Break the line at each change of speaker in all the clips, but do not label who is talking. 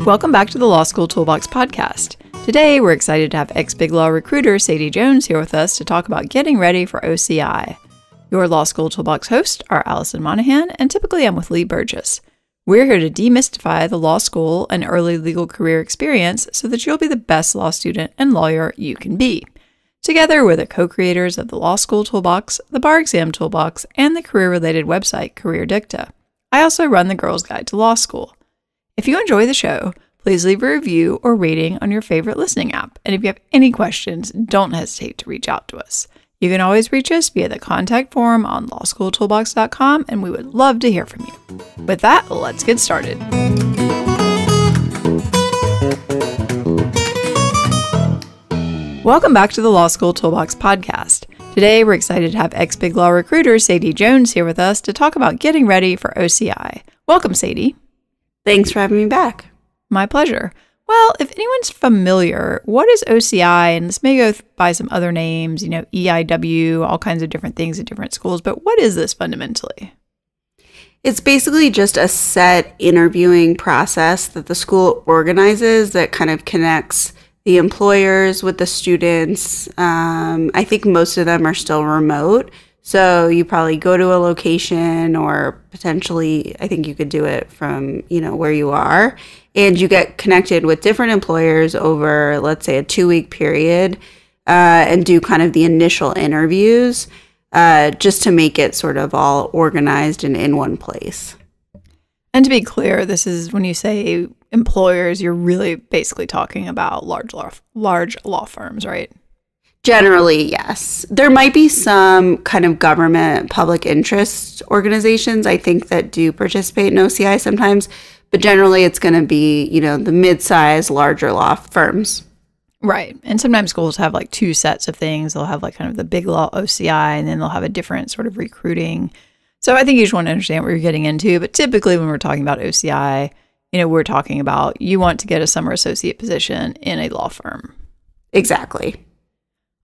Welcome back to the Law School Toolbox podcast. Today, we're excited to have ex-BigLaw recruiter Sadie Jones here with us to talk about getting ready for OCI. Your Law School Toolbox hosts are Alison Monahan, and typically I'm with Lee Burgess. We're here to demystify the law school and early legal career experience so that you'll be the best law student and lawyer you can be. Together, we're the co-creators of the Law School Toolbox, the Bar Exam Toolbox, and the career-related website Career Dicta. I also run the Girls Guide to Law School. If you enjoy the show, please leave a review or rating on your favorite listening app. And if you have any questions, don't hesitate to reach out to us. You can always reach us via the contact form on lawschooltoolbox.com, and we would love to hear from you. With that, let's get started. Welcome back to the Law School Toolbox podcast. Today, we're excited to have ex-BigLaw recruiter Sadie Jones here with us to talk about getting ready for OCI. Welcome, Sadie.
Thanks for having me back.
My pleasure. Well, if anyone's familiar, what is OCI? And this may go by some other names, EIW, all kinds of different things at different schools, but what is this fundamentally?
It's basically just a set interviewing process that the school organizes that kind of connects the employers with the students. I think most of them are still remote. So you probably go to a location, or potentially, I think you could do it from, where you are. And you get connected with different employers over, let's say, a 2-week period, and do kind of the initial interviews, just to make it sort of all organized and in one place.
And to be clear, this is when you say employers, you're really basically talking about large law firms, right?
Generally, yes. There might be some kind of government public interest organizations, I think, that do participate in OCI sometimes, but generally it's going to be, the mid-sized, larger law firms.
Right. And sometimes schools have like two sets of things. They'll have like kind of the BigLaw OCI, and then they'll have a different sort of recruiting. So I think you just want to understand what you're getting into. But typically when we're talking about OCI, we're talking about you want to get a summer associate position in a law firm.
Exactly.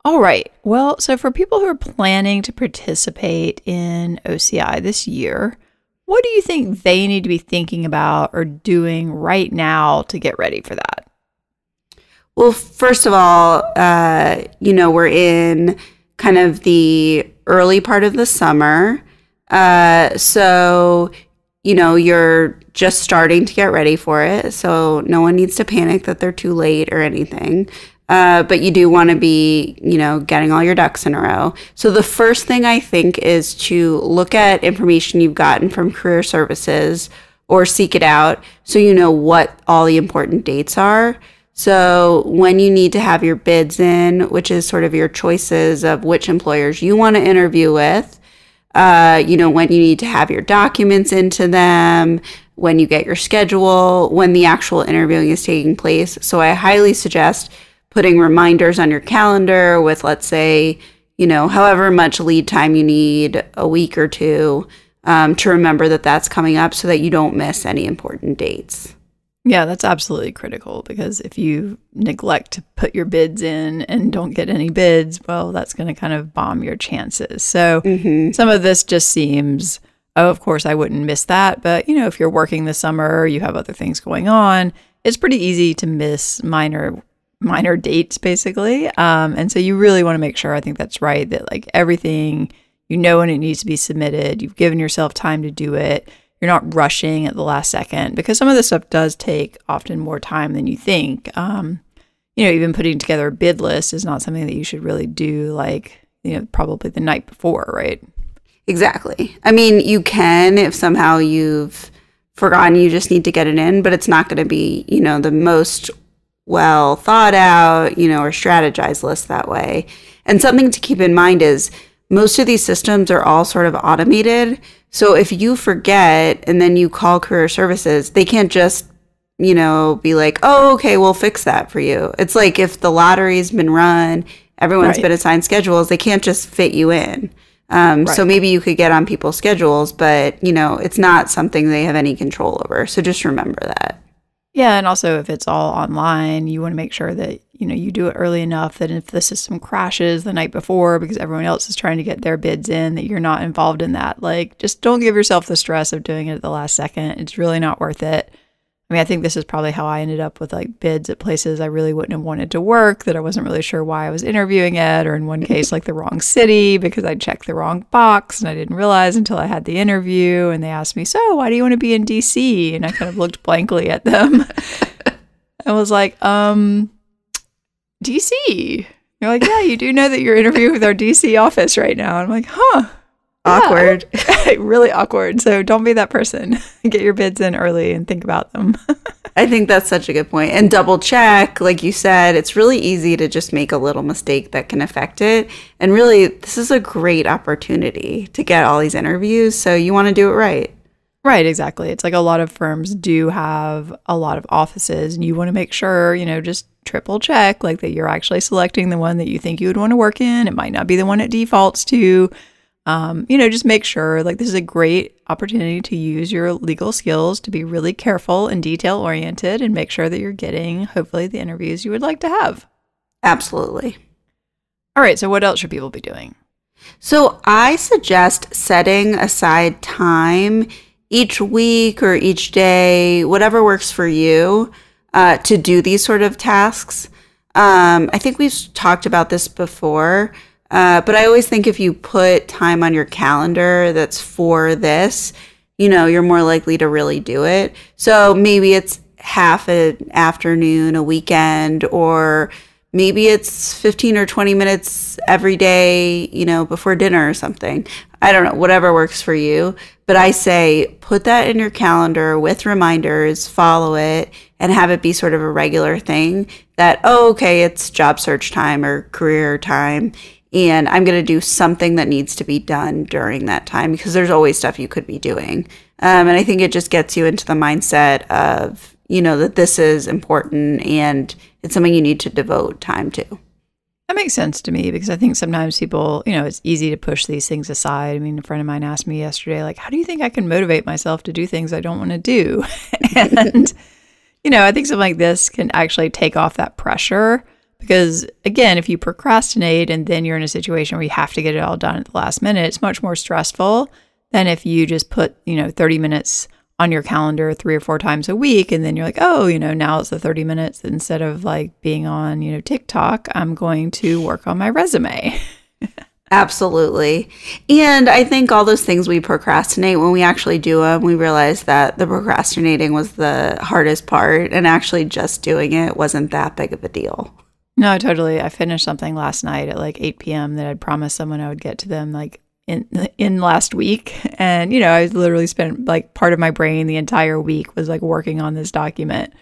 All right. Well, so for people who are planning to participate in OCI this year, what do you think they need to be thinking about or doing right now to get ready for that?
Well, first of all, we're in kind of the early part of the summer. So, you're just starting to get ready for it. So no one needs to panic that they're too late or anything. But you do want to be, getting all your ducks in a row. So the first thing I think is to look at information you've gotten from career services or seek it out so you know what all the important dates are. So when you need to have your bids in, which is sort of your choices of which employers you want to interview with, when you need to have your documents into them, when you get your schedule, when the actual interviewing is taking place. So I highly suggest putting reminders on your calendar with, let's say, however much lead time you need, a week or two, to remember that that's coming up so that you don't miss any important dates.
Yeah, that's absolutely critical, because if you neglect to put your bids in and don't get any bids, well, that's going to kind of bomb your chances. So Some of this just seems, oh, of course, I wouldn't miss that. But, if you're working this summer, you have other things going on, it's pretty easy to miss minor dates, basically. And so you really want to make sure, I think that's right, that like everything, when it needs to be submitted, you've given yourself time to do it. You're not rushing at the last second, because some of this stuff does take often more time than you think. Even putting together a bid list is not something that you should really do probably the night before, right?
Exactly. I mean, you can if somehow you've forgotten, you just need to get it in, but it's not going to be, the most well thought out, or strategized list that way. And something to keep in mind is most of these systems are all sort of automated. So if you forget and then you call career services, they can't just, be like, oh, okay, we'll fix that for you. It's like if the lottery's been run, everyone's been assigned schedules, they can't just fit you in. So maybe you could get on people's schedules, but, it's not something they have any control over. So just remember that.
Yeah, and also if it's all online, you want to make sure that, you do it early enough that if the system crashes the night before because everyone else is trying to get their bids in, that you're not involved in that. Like, just don't give yourself the stress of doing it at the last second. It's really not worth it. I mean, I think this is probably how I ended up with like bids at places I really wouldn't have wanted to work, that I wasn't really sure why I was interviewing at, or in one case, like the wrong city because I checked the wrong box and I didn't realize until I had the interview. And they asked me, so why do you want to be in DC? And I kind of looked blankly at them. I was like, DC. They're like, yeah, you do know that you're interviewing with our DC office right now. And I'm like, huh.
Awkward.
Yeah. Really awkward. So don't be that person. Get your bids in early and think about them.
I think that's such a good point. And double check, like you said, it's really easy to just make a little mistake that can affect it. And really, this is a great opportunity to get all these interviews. So you want to do it right.
Right, exactly. It's like a lot of firms do have a lot of offices, and you want to make sure, just triple check, like that you're actually selecting the one that you think you would want to work in. It might not be the one it defaults to. Just make sure, like, this is a great opportunity to use your legal skills to be really careful and detail oriented and make sure that you're getting, hopefully, the interviews you would like to have.
Absolutely.
All right. So what else should people be doing?
So I suggest setting aside time each week or each day, whatever works for you, to do these sort of tasks. I think we've talked about this before. But I always think if you put time on your calendar that's for this, you're more likely to really do it. So maybe it's half an afternoon, a weekend, or maybe it's 15 or 20 minutes every day, before dinner or something. I don't know, whatever works for you. But I say put that in your calendar with reminders, follow it, and have it be sort of a regular thing that, okay, it's job search time or career time. And I'm going to do something that needs to be done during that time, because there's always stuff you could be doing. And I think it just gets you into the mindset of, that this is important and it's something you need to devote time to.
That makes sense to me, because I think sometimes people, it's easy to push these things aside. I mean, a friend of mine asked me yesterday, like, how do you think I can motivate myself to do things I don't want to do? And, I think something like this can actually take off that pressure. Because again, if you procrastinate and then you're in a situation where you have to get it all done at the last minute, it's much more stressful than if you just put, 30 minutes on your calendar 3 or 4 times a week. And then you're like, oh, now it's the 30 minutes. Instead of like being on, TikTok, I'm going to work on my resume.
Absolutely. And I think all those things we procrastinate, when we actually do them, we realize that the procrastinating was the hardest part, and actually just doing it wasn't that big of a deal.
No, totally. I finished something last night at like 8 p.m. that I'd promised someone I would get to them like in last week. And, I literally spent like part of my brain the entire week was like working on this document.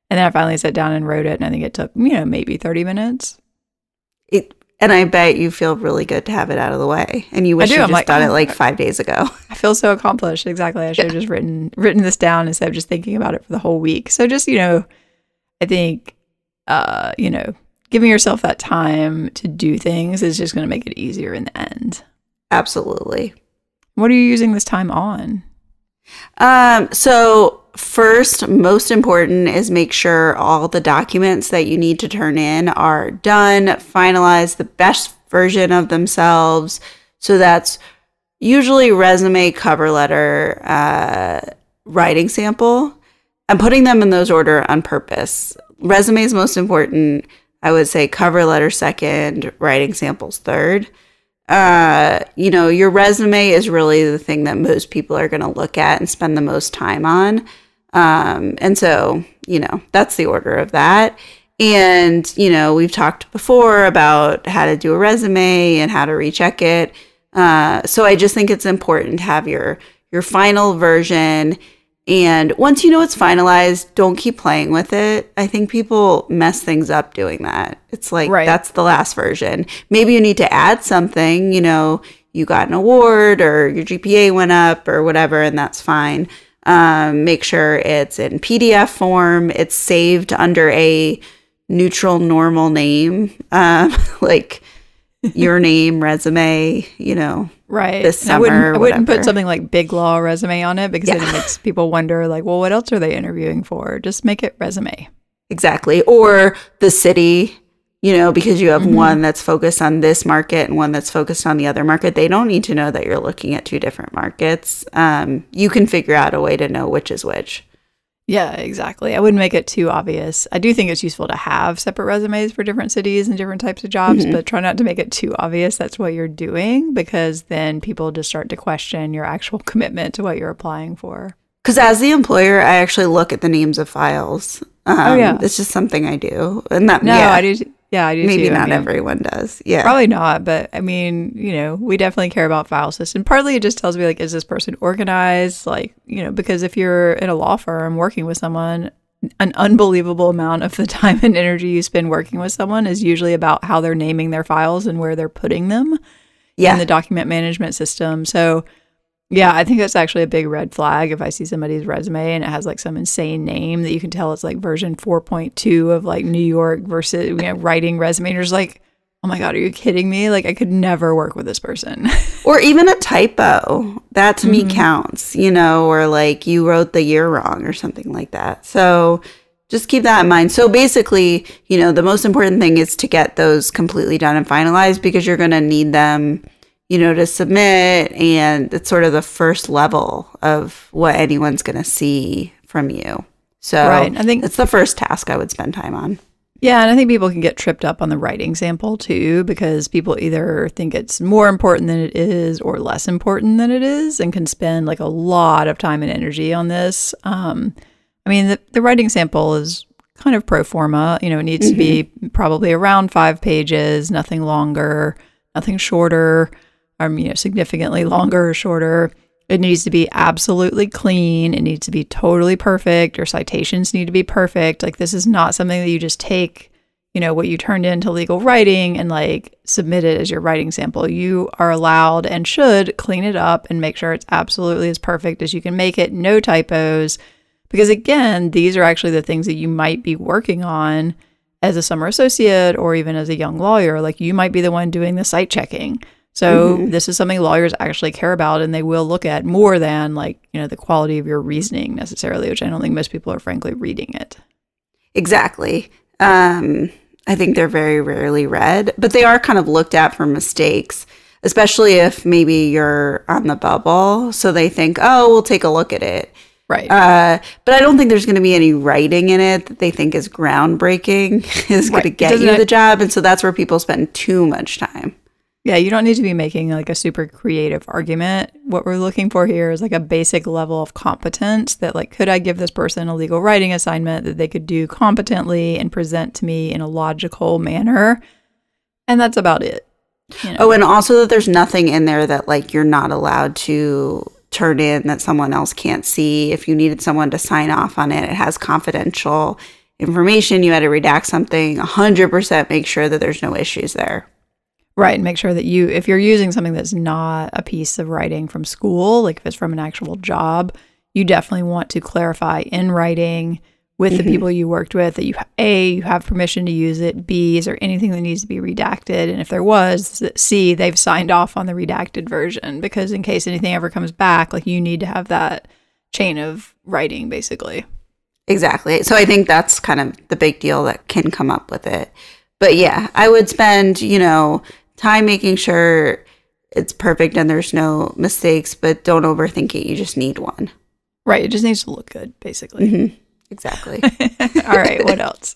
And then I finally sat down and wrote it. And I think it took, maybe 30 minutes.
And I bet you feel really good to have it out of the way. And you wish you just done it like 5 days ago.
I feel so accomplished. Exactly. I should have just written this down instead of just thinking about it for the whole week. So just, I think, giving yourself that time to do things is just going to make it easier in the end.
Absolutely.
What are you using this time on?
So first, most important is make sure all the documents that you need to turn in are done, finalized, the best version of themselves. So that's usually resume, cover letter, writing sample. I'm putting them in those order on purpose. Resume is most important. I would say cover letter second, writing samples third. Your resume is really the thing that most people are going to look at and spend the most time on. And so, that's the order of that. And, we've talked before about how to do a resume and how to recheck it. So I just think it's important to have your final version. And once it's finalized, don't keep playing with it. I think people mess things up doing that. It's like, right, that's the last version. Maybe you need to add something, you got an award or your GPA went up or whatever, and that's fine. Make sure it's in PDF form. It's saved under a neutral, normal name, like your name, resume,
right.
This summer.
I wouldn't put something like BigLaw resume on it, because then it makes people wonder, like, well, what else are they interviewing for? Just make it resume.
Exactly. Or the city, because you have one that's focused on this market and one that's focused on the other market. They don't need to know that you're looking at 2 different markets. You can figure out a way to know which is which.
Yeah, exactly. I wouldn't make it too obvious. I do think it's useful to have separate resumes for different cities and different types of jobs, but try not to make it too obvious that's what you're doing, because then people just start to question your actual commitment to what you're applying for.
Because as the employer, I actually look at the names of files. It's just something I do. And that,
I do. Yeah, I do
maybe
too.
not everyone does. Yeah.
Probably not. But I mean, we definitely care about file system. Partly it just tells me, like, is this person organized? Like, because if you're in a law firm working with someone, an unbelievable amount of the time and energy you spend working with someone is usually about how they're naming their files and where they're putting them in the document management system. So yeah, I think that's actually a big red flag if I see somebody's resume and it has like some insane name that you can tell it's like version 4.2 of like New York versus writing resume. And you're just like, oh my God, are you kidding me? Like, I could never work with this person.
Or even a typo. That to me counts, or like you wrote the year wrong or something like that. So just keep that in mind. So basically, the most important thing is to get those completely done and finalized, because you're going to need them to submit, and it's sort of the first level of what anyone's going to see from you. So I think it's the first task I would spend time on.
Yeah, and I think people can get tripped up on the writing sample too, because people either think it's more important than it is or less important than it is, and can spend like a lot of time and energy on this. I mean, the writing sample is kind of pro forma. It needs to be probably around 5 pages, nothing longer, nothing shorter. Significantly longer or shorter. It needs to be absolutely clean. It needs to be totally perfect. Your citations need to be perfect. Like, this is not something that you just take, what you turned into legal writing and like submit it as your writing sample. You are allowed and should clean it up and make sure it's absolutely as perfect as you can make it. No typos. Because again, these are actually the things that you might be working on as a summer associate or even as a young lawyer. Like, you might be the one doing the cite checking. So this is something lawyers actually care about, and they will look at more than like, the quality of your reasoning necessarily, which I don't think most people are frankly reading it.
Exactly. I think they're very rarely read, but they are kind of looked at for mistakes, especially if maybe you're on the bubble. So they think, oh, we'll take a look at it.
Right.
But I don't think there's going to be any writing in it that they think is groundbreaking, is going to get you the job. And so that's where people spend too much time.
Yeah, you don't need to be making like a super creative argument. What we're looking for here is like a basic level of competence that, like, could I give this person a legal writing assignment that they could do competently and present to me in a logical manner? And that's about it.
Oh, and also that there's nothing in there that like you're not allowed to turn in that someone else can't see. If you needed someone to sign off on it, it has confidential information. You had to redact something. 100% make sure that there's no issues there.
Right. And make sure that if you're using something that's not a piece of writing from school, like if it's from an actual job, you definitely want to clarify in writing with the people you worked with that you have permission to use it. B, is there anything that needs to be redacted? And if there was, C, they've signed off on the redacted version, because in case anything ever comes back, like, you need to have that chain of writing, basically.
Exactly. So I think that's kind of the big deal that can come up with it. But yeah, I would spend, time making sure it's perfect and there's no mistakes, but don't overthink it. You just need one.
Right. It just needs to look good, basically.
Exactly.
All right. What else?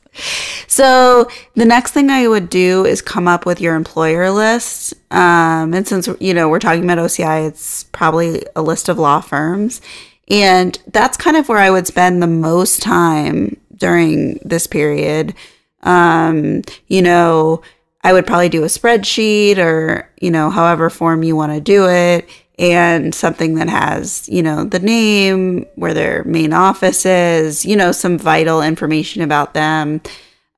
So the next thing I would do is come up with your employer list. And since, we're talking about OCI, it's probably a list of law firms. And that's kind of where I would spend the most time during this period. I would probably do a spreadsheet or, however form you want to do it, and something that has, the name, where their main office is, some vital information about them,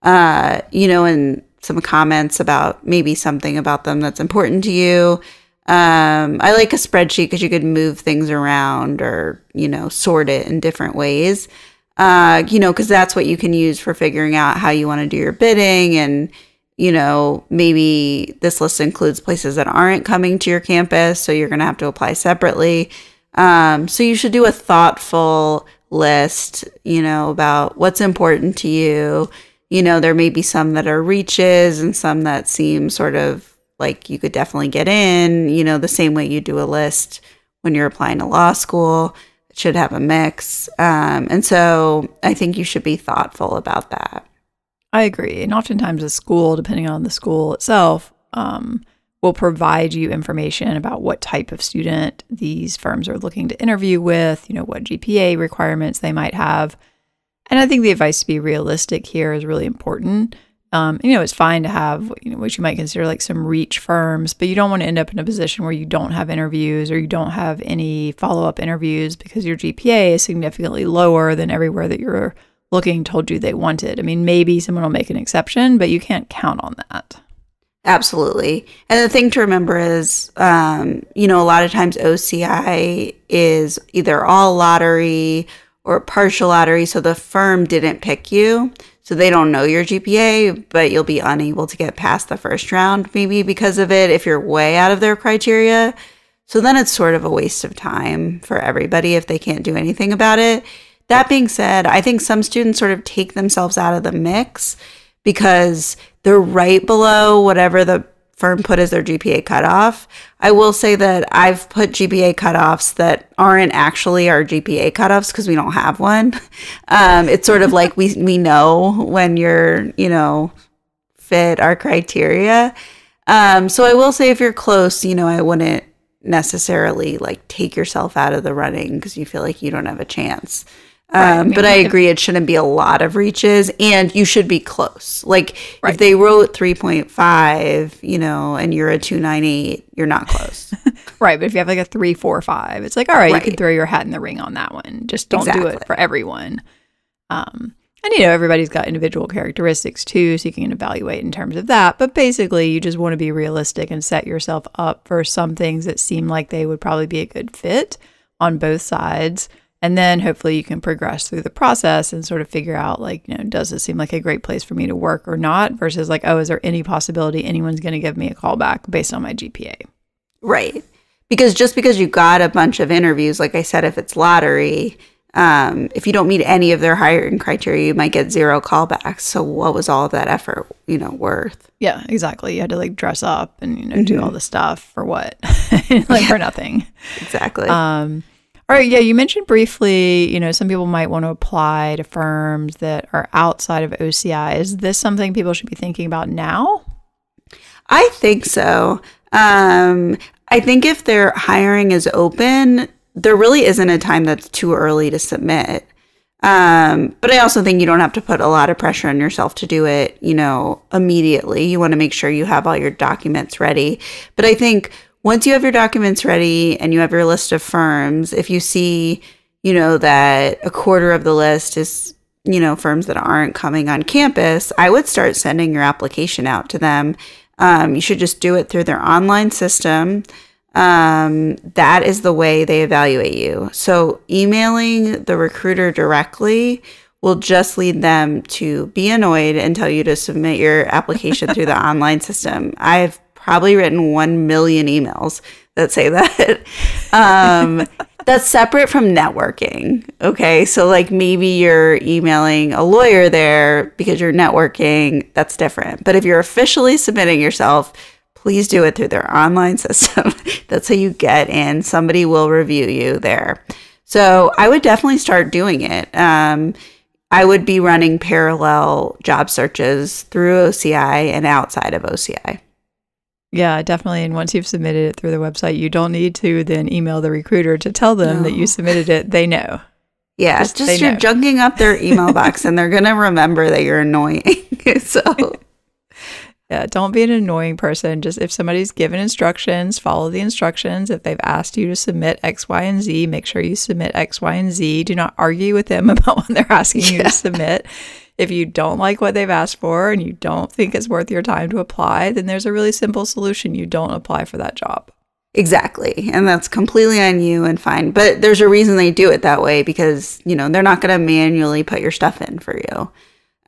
and some comments about maybe something about them that's important to you. I like a spreadsheet because you could move things around or, sort it in different ways, because that's what you can use for figuring out how you want to do your bidding. And, maybe this list includes places that aren't coming to your campus, so you're going to have to apply separately. So you should do a thoughtful list, about what's important to you. There may be some that are reaches and some that seem sort of like you could definitely get in, the same way you do a list when you're applying to law school. should have a mix. And so I think you should be thoughtful about that.
I agree. And oftentimes the school, depending on the school itself, will provide you information about what type of student these firms are looking to interview with, what GPA requirements they might have. And I think the advice to be realistic here is really important. It's fine to have, what you might consider like some reach firms, but you don't want to end up in a position where you don't have interviews or you don't have any follow-up interviews because your GPA is significantly lower than everywhere that you're looking told you they wanted. I mean, maybe someone will make an exception, but you can't count on that.
Absolutely. And the thing to remember is, a lot of times OCI is either all lottery or partial lottery. So the firm didn't pick you. So they don't know your GPA, but you'll be unable to get past the first round maybe because of it if you're way out of their criteria. So then it's sort of a waste of time for everybody if they can't do anything about it. That being said, I think some students sort of take themselves out of the mix because they're right below whatever the firm put as their GPA cutoff. I will say that I've put GPA cutoffs that aren't actually our GPA cutoffs because we don't have one. It's sort of like we know when you're, fit our criteria. So I will say if you're close, I wouldn't necessarily like take yourself out of the running because you feel like you don't have a chance. But I agree, it shouldn't be a lot of reaches, and you should be close. Like, if they wrote 3.5, and you're a 298, you're not close.
Right, but if you have like a 3.45, it's like, all right, you can throw your hat in the ring on that one. Just don't do it for everyone. And, everybody's got individual characteristics too, so you can evaluate in terms of that. But basically, you just want to be realistic and set yourself up for some things that seem like they would probably be a good fit on both sides. And then hopefully you can progress through the process and sort of figure out like, does this seem like a great place for me to work or not versus like, oh, is there any possibility anyone's going to give me a call back based on my GPA?
Right. Because just because you got a bunch of interviews, like I said, if it's lottery, if you don't meet any of their hiring criteria, you might get 0 callbacks. So what was all of that effort, worth?
Yeah, exactly. You had to like dress up and, do all the stuff for what? For nothing.
Exactly.
All right. Yeah. You mentioned briefly, some people might want to apply to firms that are outside of OCI. Is this something people should be thinking about now?
I think so. I think if their hiring is open, there really isn't a time that's too early to submit. But I also think you don't have to put a lot of pressure on yourself to do it, immediately. You want to make sure you have all your documents ready. But I think once you have your documents ready and you have your list of firms, if you see, that a quarter of the list is, firms that aren't coming on campus, I would start sending your application out to them. You should just do it through their online system. That is the way they evaluate you. So emailing the recruiter directly will just lead them to be annoyed and tell you to submit your application through the online system. I've probably written 1 million emails that say that. That's separate from networking. Okay. So like maybe you're emailing a lawyer there because you're networking. That's different. But if you're officially submitting yourself, please do it through their online system. That's how you get in. Somebody will review you there. So I would definitely start doing it. I would be running parallel job searches through OCI and outside of OCI.
Yeah, definitely. And once you've submitted it through the website, you don't need to then email the recruiter to tell them that you submitted it. They know.
Yeah, just you're junking up their email box and they're going to remember that you're annoying. So,
yeah, don't be an annoying person. Just if somebody's given instructions, follow the instructions. If they've asked you to submit X, Y, and Z, make sure you submit X, Y, and Z. Do not argue with them about what they're asking you to submit. If you don't like what they've asked for and you don't think it's worth your time to apply, then there's a really simple solution. You don't apply for that job.
Exactly. And that's completely on you and fine. But there's a reason they do it that way because, they're not going to manually put your stuff in for you.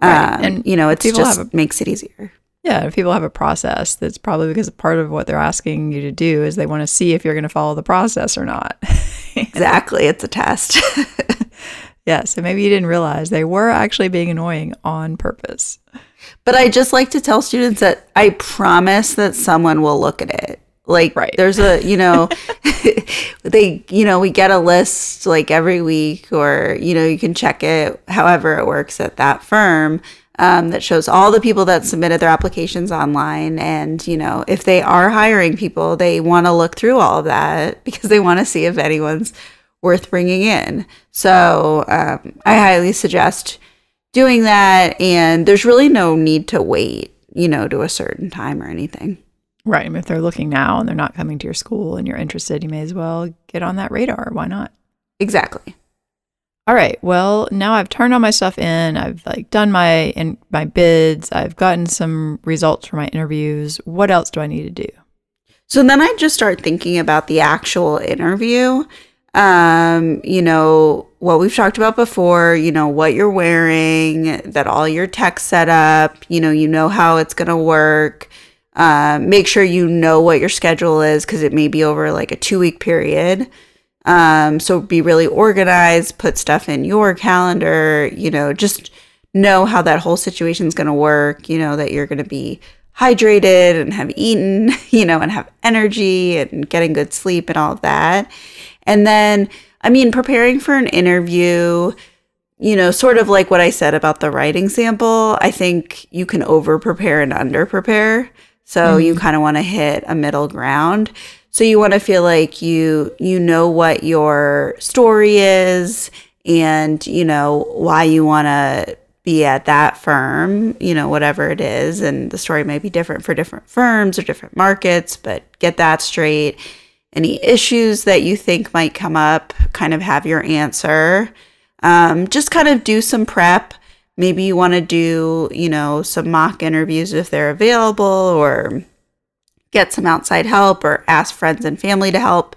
Right. And, it's just makes it easier.
Yeah. If people have a process, that's probably because part of what they're asking you to do is they want to see if you're going to follow the process or not.
Exactly. It's a test.
Yeah, so maybe you didn't realize they were actually being annoying on purpose.
But I just like to tell students that I promise that someone will look at it. Like
Right.
there's we get a list like every week, or, you can check it however it works at that firm, that shows all the people that submitted their applications online. And, if they are hiring people, they want to look through all of that because they want to see if anyone's worth bringing in. So I highly suggest doing that. And there's really no need to wait, to a certain time or anything.
Right. And if they're looking now and they're not coming to your school and you're interested, you may as well get on that radar. Why not?
Exactly.
All right. Well, now I've turned all my stuff in. I've done my bids. I've gotten some results for my interviews. What else do I need to do?
So then I just start thinking about the actual interview. What we've talked about before, what you're wearing, that all your tech's set up, you know how it's going to work. Make sure you know what your schedule is because it may be over like a 2-week period. So be really organized, put stuff in your calendar, just know how that whole situation is going to work, that you're going to be hydrated and have eaten, and have energy and getting good sleep and all of that. And then, preparing for an interview, sort of like what I said about the writing sample, I think you can over prepare and under prepare. So you kind of want to hit a middle ground. So you want to feel like you know what your story is and, why you want to be at that firm, whatever it is. And the story may be different for different firms or different markets, but get that straight. Any issues that you think might come up, kind of have your answer. Just kind of do some prep. Maybe you want to do, some mock interviews if they're available, or get some outside help, or ask friends and family to help.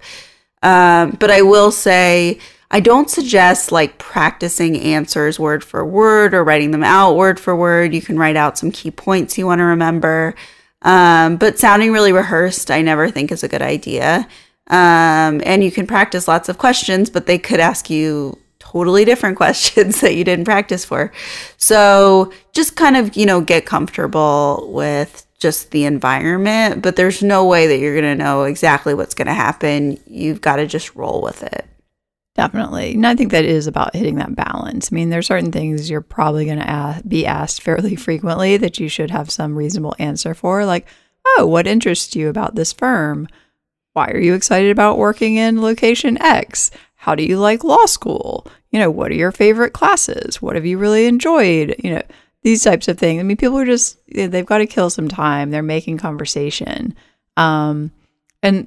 But I will say, I don't suggest practicing answers word for word or writing them out word for word. You can write out some key points you want to remember. But sounding really rehearsed, I never think is a good idea. And you can practice lots of questions, but they could ask you totally different questions that you didn't practice for. So just kind of, get comfortable with just the environment, but there's no way that you're going to know exactly what's going to happen. You've got to just roll with it.
Definitely. And I think that is about hitting that balance. There's certain things you're probably going to be asked fairly frequently that you should have some reasonable answer for, like, oh, what interests you about this firm? Why are you excited about working in location X? How do you like law school? What are your favorite classes? What have you really enjoyed? These types of things. People are just, they've got to kill some time. They're making conversation. And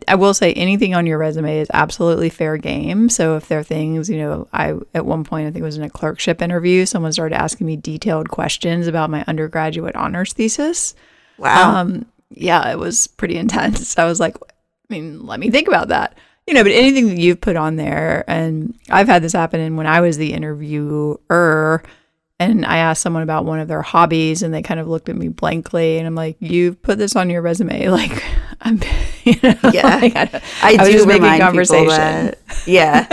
I will say anything on your resume is absolutely fair game. So if there are things, at one point, I think it was in a clerkship interview, someone started asking me detailed questions about my undergraduate honors thesis.
Wow.
Yeah, it was pretty intense. I was like, let me think about that. But anything that you've put on there, and I've had this happen when I was the interviewer, and I asked someone about one of their hobbies, and they kind of looked at me blankly, and I'm like, "You've put this on your resume." I'm,
yeah, I
was
do
just
remind
making conversation.
People that, yeah,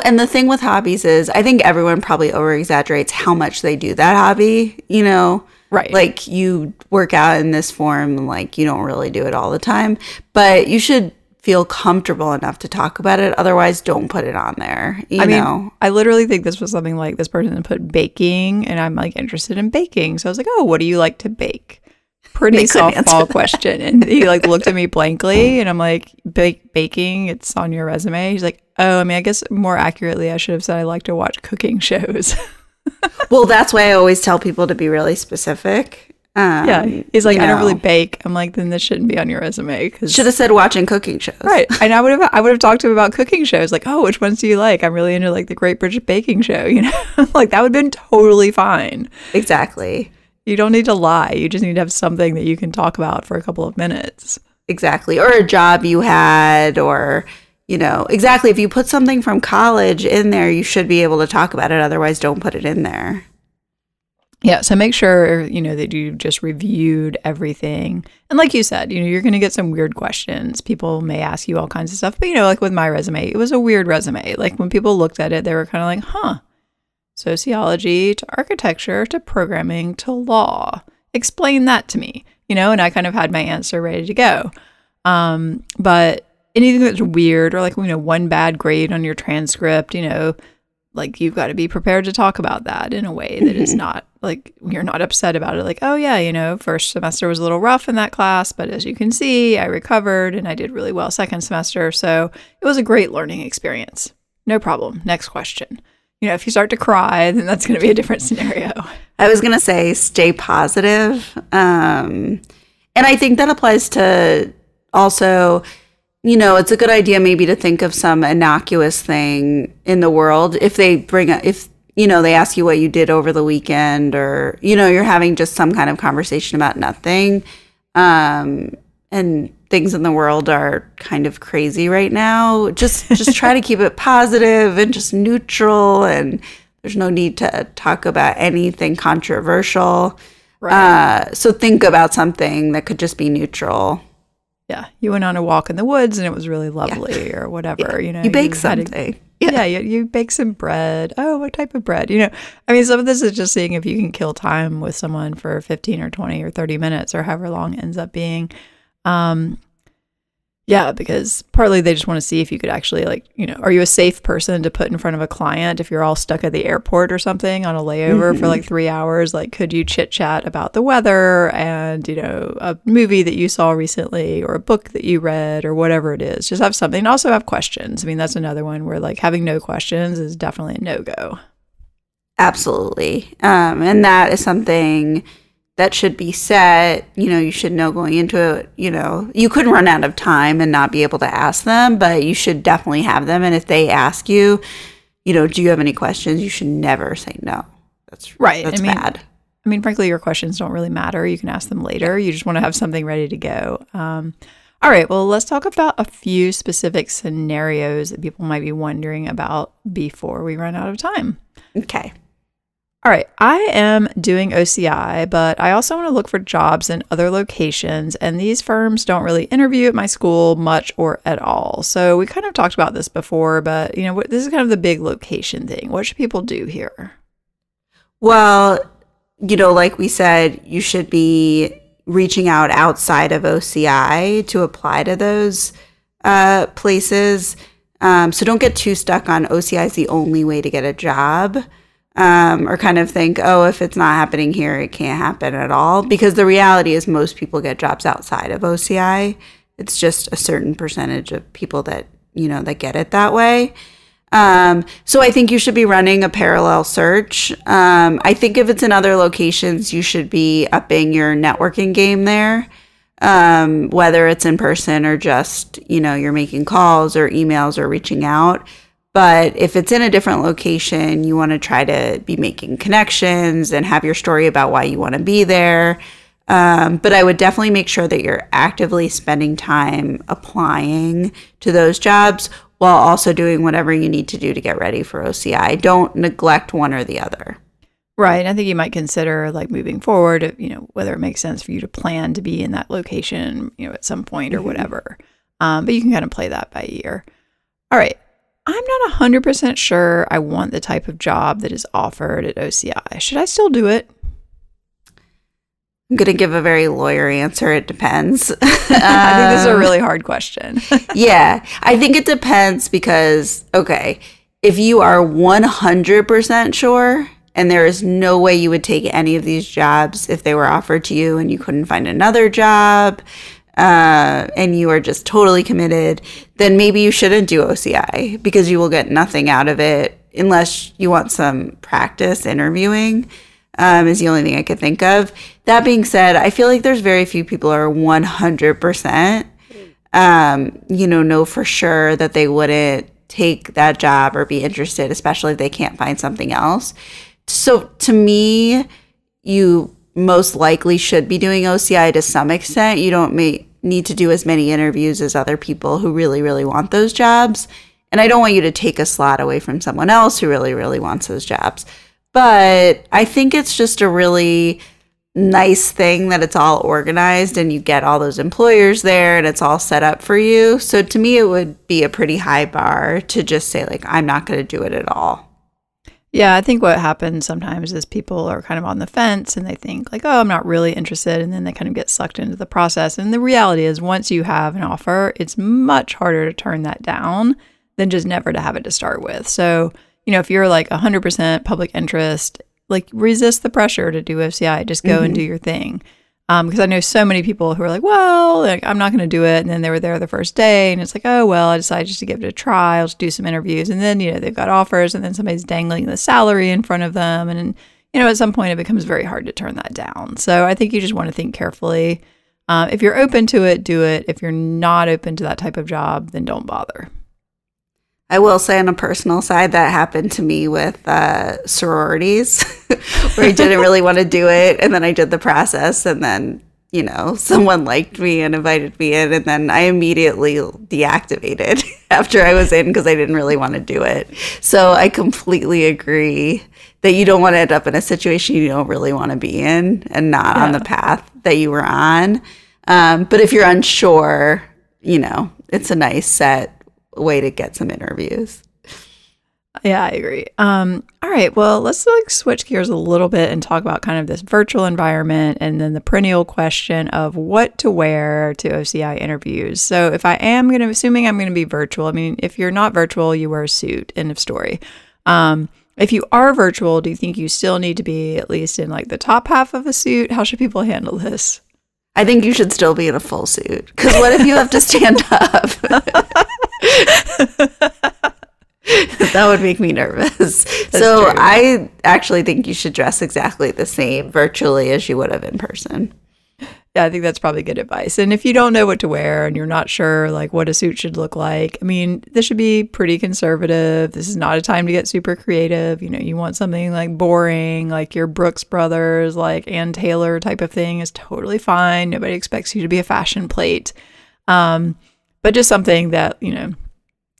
and the thing with hobbies is, I think everyone probably over exaggerates how much they do that hobby.
Right?
You work out in this form, you don't really do it all the time, but you should feel comfortable enough to talk about it. Otherwise, don't put it on there. You know?
I literally think this was something like this person put baking, and I'm interested in baking. So I was like, oh, what do you like to bake? Pretty softball question. And he looked at me blankly, and I'm like, baking, it's on your resume. He's like, oh, I guess more accurately, I should have said I like to watch cooking shows.
Well, that's why I always tell people to be really specific.
Yeah, he's like, I don't really bake. I'm like, then this shouldn't be on your resume.
Should have said watching cooking shows.
Right. And I would have talked to him about cooking shows. Like, oh, which ones do you like? I'm really into the Great British Baking Show. That would have been totally fine.
Exactly.
You don't need to lie. You just need to have something that you can talk about for a couple of minutes.
Exactly. Or a job you had, or, exactly. If you put something from college in there, you should be able to talk about it. Otherwise, don't put it in there.
Yeah, so make sure, that you've just reviewed everything. And like you said, you're going to get some weird questions. People may ask you all kinds of stuff. But, with my resume, it was a weird resume. When people looked at it, they were kind of like, huh, sociology to architecture to programming to law. Explain that to me, and I kind of had my answer ready to go. But anything that's weird or like, one bad grade on your transcript, like you've got to be prepared to talk about that in a way that is not like you're not upset about it. Like, oh yeah, first semester was a little rough in that class, but as you can see, I recovered and I did really well second semester. So it was a great learning experience. No problem. Next question. If you start to cry, then that's going to be a different scenario.
I was going to say stay positive. And I think that applies to also, it's a good idea maybe to think of some innocuous thing in the world. If they they ask you what you did over the weekend or, you're having just some kind of conversation about nothing. And things in the world are kind of crazy right now. Just try to keep it positive and just neutral. And there's no need to talk about anything controversial. Right. So think about something that could just be neutral.
Yeah, you went on a walk in the woods and it was really lovely or whatever,
You baked something.
You bake some bread. Oh, what type of bread? Some of this is just seeing if you can kill time with someone for 15 or 20 or 30 minutes or however long it ends up being. Because partly they just want to see if you could actually are you a safe person to put in front of a client if you're all stuck at the airport or something on a layover for like 3 hours? Like, could you chit chat about the weather and, a movie that you saw recently or a book that you read or whatever it is? Just have something and also have questions. That's another one where like having no questions is definitely a no-go.
Absolutely. And that is something that should be set, you should know going into it, you couldn't run out of time and not be able to ask them, but you should definitely have them. And if they ask you, do you have any questions? You should never say no. That's right. That's bad.
Frankly, your questions don't really matter. You can ask them later. You just want to have something ready to go. All right. Well, let's talk about a few specific scenarios that people might be wondering about before we run out of time.
Okay.
All right, I am doing OCI, but I also want to look for jobs in other locations, and these firms don't really interview at my school much or at all. So we kind of talked about this before, but this is kind of the big location thing. What should people do here?
Well, like we said, you should be reaching out outside of OCI to apply to those places. So don't get too stuck on OCI is the only way to get a job. Or kind of think, oh, if it's not happening here, it can't happen at all. Because the reality is most people get jobs outside of OCI. It's just a certain percentage of people that, that get it that way. So I think you should be running a parallel search. I think if it's in other locations, you should be upping your networking game there. Whether it's in person or just, you're making calls or emails or reaching out. But if it's in a different location, you want to try to be making connections and have your story about why you want to be there. But I would definitely make sure that you're actively spending time applying to those jobs while also doing whatever you need to do to get ready for OCI. Don't neglect one or the other.
Right. I think you might consider like moving forward, whether it makes sense for you to plan to be in that location, at some point or whatever. But you can kind of play that by ear. All right. I'm not 100% sure I want the type of job that is offered at OCI. Should I still do it?
I'm going to give a very lawyer answer. It depends.
I think this is a really hard question.
Yeah, I think it depends because, okay, if you are 100% sure and there is no way you would take any of these jobs if they were offered to you and you couldn't find another job, and you are just totally committed, then maybe you shouldn't do OCI because you will get nothing out of it unless you want some practice interviewing, is the only thing I could think of. That being said, I feel like there's very few people who are 100%, know for sure that they wouldn't take that job or be interested, especially if they can't find something else. So to me, you most likely should be doing OCI to some extent. You don't need to do as many interviews as other people who really, really want those jobs. And I don't want you to take a slot away from someone else who really, really wants those jobs. But I think it's just a really nice thing that it's all organized and you get all those employers there and it's all set up for you. So to me, it would be a pretty high bar to just say, like, I'm not going to do it at all.
Yeah, I think what happens sometimes is people are kind of on the fence and they think like, oh, I'm not really interested. And then they kind of get sucked into the process. And the reality is once you have an offer, it's much harder to turn that down than just never to have it to start with. So, if you're like 100% public interest, like resist the pressure to do OCI, just go and do your thing. Because I know so many people who are like, well, like, I'm not going to do it. And then they were there the first day and it's like, oh, well, I decided just to give it a try. I'll just do some interviews. And then, they've got offers and then somebody's dangling the salary in front of them. And, at some point it becomes very hard to turn that down. So I think you just want to think carefully. If you're open to it, do it. If you're not open to that type of job, then don't bother.
I will say on a personal side that happened to me with sororities where I didn't really want to do it. And then I did the process and then, someone liked me and invited me in. And then I immediately deactivated after I was in because I didn't really want to do it. So I completely agree that you don't want to end up in a situation you don't really want to be in and not on the path that you were on. But if you're unsure, it's a nice set way to get some interviews.
Yeah, I agree. All right. Well, let's switch gears a little bit and talk about kind of this virtual environment and then the perennial question of what to wear to OCI interviews. So if I am assuming I'm going to be virtual, I mean, if you're not virtual, you wear a suit, end of story. If you are virtual, do you think you still need to be at least in like the top half of a suit? How should people handle this?
I think you should still be in a full suit because what if you have to stand up? That would make me nervous. So true. I actually think you should dress exactly the same virtually as you would have in person.
Yeah, I think that's probably good advice. And if you don't know what to wear and you're not sure like what a suit should look like, I mean, this should be pretty conservative. This is not a time to get super creative. You want something like boring, like your Brooks Brothers, like Ann Taylor type of thing is totally fine. Nobody expects you to be a fashion plate. But just something that,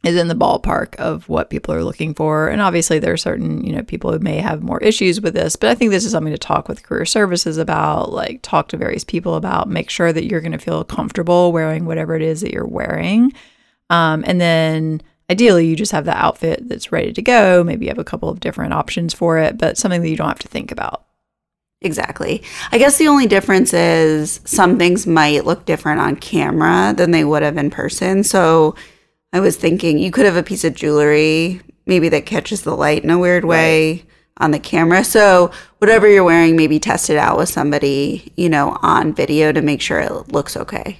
is in the ballpark of what people are looking for. And obviously there are certain, people who may have more issues with this, but I think this is something to talk with career services about, like talk to various people about, make sure that you're going to feel comfortable wearing whatever it is that you're wearing. And then ideally you just have the outfit that's ready to go. Maybe you have a couple of different options for it, but something that you don't have to think about.
Exactly. I guess the only difference is some things might look different on camera than they would have in person. So I was thinking you could have a piece of jewelry maybe that catches the light in a weird way on the camera. So whatever you're wearing, maybe test it out with somebody, on video to make sure it looks okay.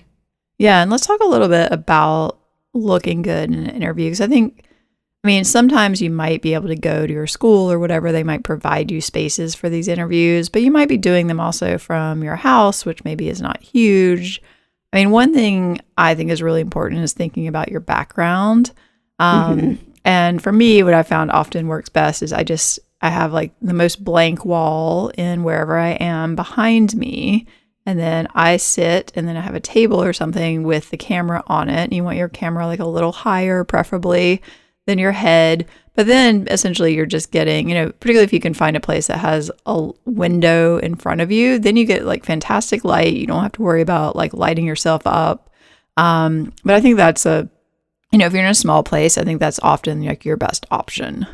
Yeah. And let's talk a little bit about looking good in an interview. Because sometimes you might be able to go to your school or whatever. They might provide you spaces for these interviews, but you might be doing them also from your house, which maybe is not huge. One thing I think is really important is thinking about your background. And for me, what I found often works best is I have like the most blank wall in wherever I am behind me. And then I sit and then I have a table or something with the camera on it. And you want your camera like a little higher, preferably than your head. But then essentially you're just getting, particularly if you can find a place that has a window in front of you, then you get like fantastic light. You don't have to worry about like lighting yourself up. But I think that's if you're in a small place, I think that's often like your best option.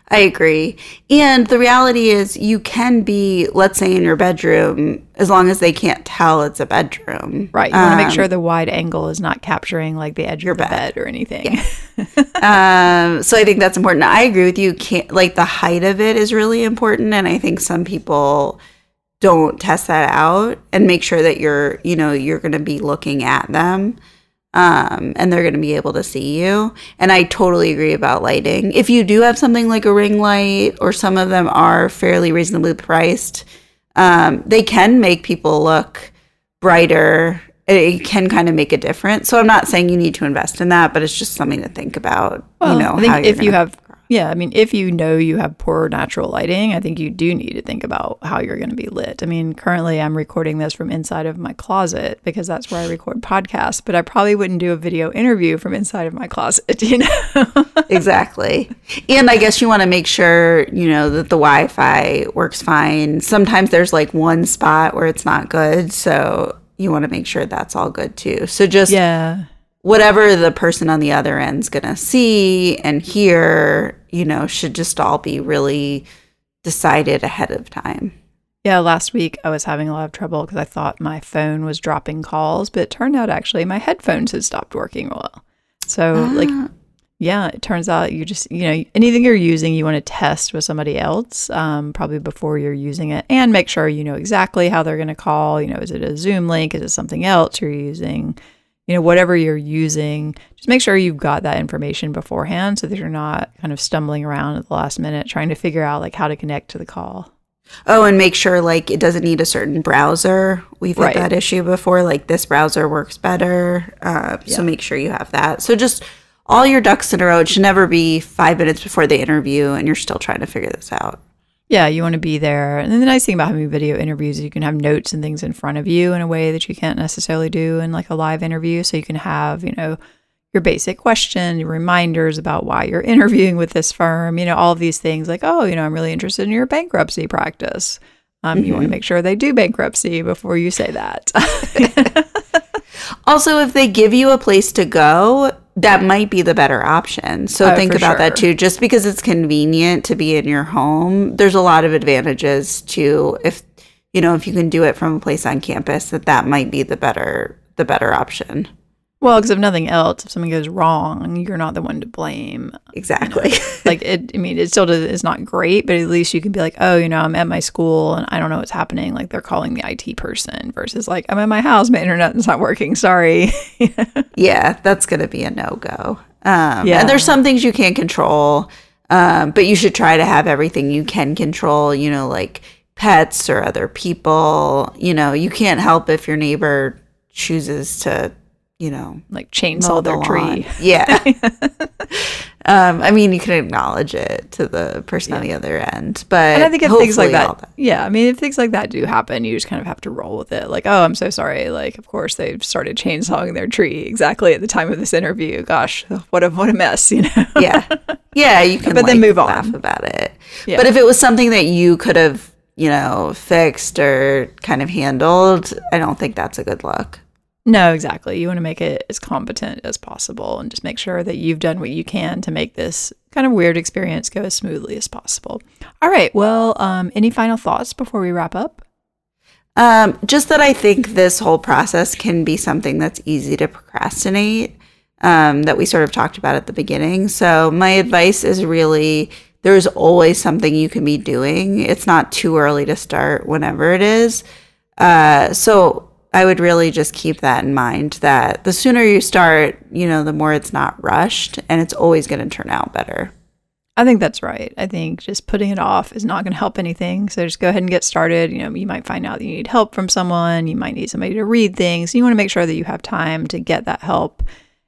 I agree. And the reality is you can be, let's say in your bedroom, as long as they can't tell it's a bedroom.
Right. You want to make sure the wide angle is not capturing like the edge of the bed or anything.
Yeah. So I think that's important. I agree with you. The height of it is really important. And I think some people don't test that out and make sure that you're going to be looking at them. And they're going to be able to see you. And I totally agree about lighting. If you do have something like a ring light, or some of them are fairly reasonably priced, they can make people look brighter. It can kind of make a difference. So I'm not saying you need to invest in that, but it's just something to think about.
I think if you have if you have poor natural lighting, I think you do need to think about how you're going to be lit. Currently I'm recording this from inside of my closet because that's where I record podcasts, but I probably wouldn't do a video interview from inside of my closet,
Exactly. And I guess you want to make sure, that the Wi-Fi works fine. Sometimes there's like one spot where it's not good, so you want to make sure that's all good too. So just whatever the person on the other end's going to see and hear, should just all be really decided ahead of time.
Yeah, last week I was having a lot of trouble because I thought my phone was dropping calls, but it turned out actually my headphones had stopped working well. So it turns out you just, anything you're using, you want to test with somebody else probably before you're using it, and make sure you know exactly how they're going to call. Is it a Zoom link? Is it something else you're using? Whatever you're using, just make sure you've got that information beforehand so that you're not kind of stumbling around at the last minute trying to figure out like how to connect to the call.
Oh, and make sure like it doesn't need a certain browser. We've had that issue before, like this browser works better. So make sure you have that. So just all your ducks in a row. It should never be 5 minutes before the interview and you're still trying to figure this out.
Yeah, you want to be there. And then the nice thing about having video interviews is you can have notes and things in front of you in a way that you can't necessarily do in like a live interview. So you can have, your basic question, your reminders about why you're interviewing with this firm, all of these things like, I'm really interested in your bankruptcy practice. You want to make sure they do bankruptcy before you say that.
Also, if they give you a place to go, that might be the better option. So think about that too. Just because it's convenient to be in your home, there's a lot of advantages to if you can do it from a place on campus, that might be the better option.
Well, because if nothing else, if something goes wrong, you're not the one to blame.
Exactly.
It still it's not great, but at least you can be like, I'm at my school and I don't know what's happening. Like they're calling the IT person versus like, I'm at my house, my internet's not working. Sorry.
Yeah, that's going to be a no-go. And there's some things you can't control, but you should try to have everything you can control, like pets or other people. You can't help if your neighbor chooses to
like chainsaw their tree.
Yeah. You can acknowledge it to the person on the other end, but
and I think if things like that, if things like that do happen, you just kind of have to roll with it. Like, oh, I'm so sorry. Like, of course they've started chainsawing their tree exactly at the time of this interview. Gosh, what a mess,
Yeah, you can,
but then move on,
laugh about it. Yeah. But if it was something that you could have, fixed or kind of handled, I don't think that's a good look.
No, exactly. You want to make it as competent as possible and just make sure that you've done what you can to make this kind of weird experience go as smoothly as possible. All right. Well, any final thoughts before we wrap up?
Just that I think this whole process can be something that's easy to procrastinate, that we sort of talked about at the beginning. So my advice is really there's always something you can be doing. It's not too early to start whenever it is. So I would really just keep that in mind, that the sooner you start, the more it's not rushed and it's always going to turn out better.
I think that's right. I think just putting it off is not going to help anything. So just go ahead and get started. You might find out that you need help from someone. You might need somebody to read things. You want to make sure that you have time to get that help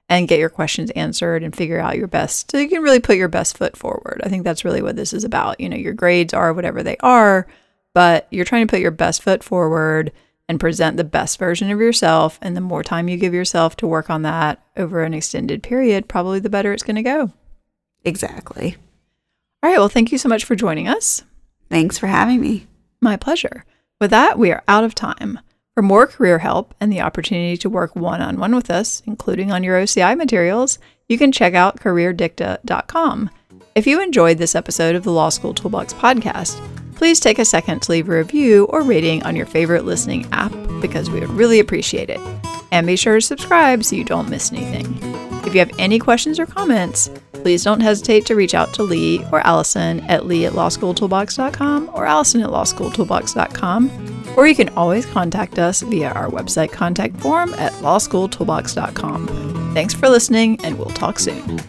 and get your questions answered and figure out your best, so you can really put your best foot forward. I think that's really what this is about. Your grades are whatever they are, but you're trying to put your best foot forward and present the best version of yourself. And the more time you give yourself to work on that over an extended period, probably the better it's going to go.
Exactly.
All right. Well, thank you so much for joining us.
Thanks for having me.
My pleasure. With that, we are out of time. For more career help and the opportunity to work one-on-one with us, including on your OCI materials, you can check out careerdicta.com. If you enjoyed this episode of the Law School Toolbox podcast, please take a second to leave a review or rating on your favorite listening app, because we would really appreciate it. And be sure to subscribe so you don't miss anything. If you have any questions or comments, please don't hesitate to reach out to Lee or Alison at lee@lawschooltoolbox.com or allison@lawschooltoolbox.com, or you can always contact us via our website contact form at lawschooltoolbox.com. Thanks for listening, and we'll talk soon.